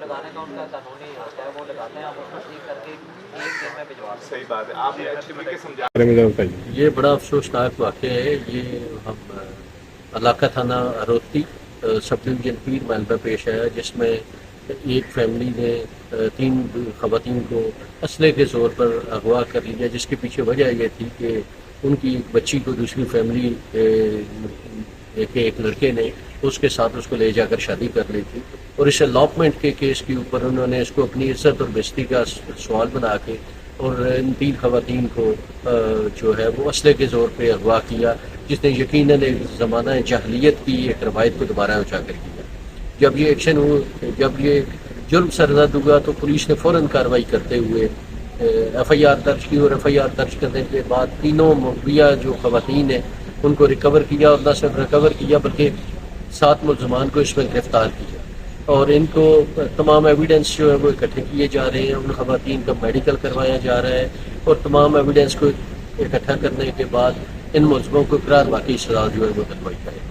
लगाने का उनका कानूनी होता है, वो लगाते हैं, हम उसको ठीक करके 1 दिन में भिजवा दें। सही बात है, आपने अच्छी तरीके से समझा। ये बड़ा अफसोसनाक वाक़या है। ये हम इलाका थाना अरोती सब डिवीज़न पीर महल में पेश आया, जिसमें एक फैमिली ने 3 ख़वातीन को असले के ज़ोर पर अगवा कर लिया, जिसके पीछे वजह यह थी कि उनकी बच्ची को दूसरी फैमिली के एक लड़के ने उसके साथ उसको ले जाकर शादी कर ली थी, और इस अलॉपमेंट के केस के ऊपर उन्होंने इसको अपनी इज्जत और बेइज्जती का सवाल बना के और इन 3 ख़वातीन को जो है वो असले के ज़ोर पे अगवा किया, जिसने यकीनन एक ज़माना जहलियत की एक रवायत को दोबारा उजागर किया। जब ये एक्शन हुआ, जब ये जुर्म सरजद हुआ, तो पुलिस ने फ़ौरन कार्रवाई करते हुए FIR दर्ज की, और FIR दर्ज करने के बाद तीनों मुलविया जो ख़वातीन हैं उनको रिकवर किया, और न सिर्फ रिकवर किया बल्कि 7 मुलजमान को इसमें गिरफ्तार किया, और इनको तमाम एविडेंस जो है वो इकट्ठे किए जा रहे हैं। उन ख़वातीन का मेडिकल करवाया जा रहा है, और तमाम एविडेंस को इकट्ठा करने के बाद इन मुलजमों को इकरार वाकई सजा जो है वो दिलवाई जाएगी।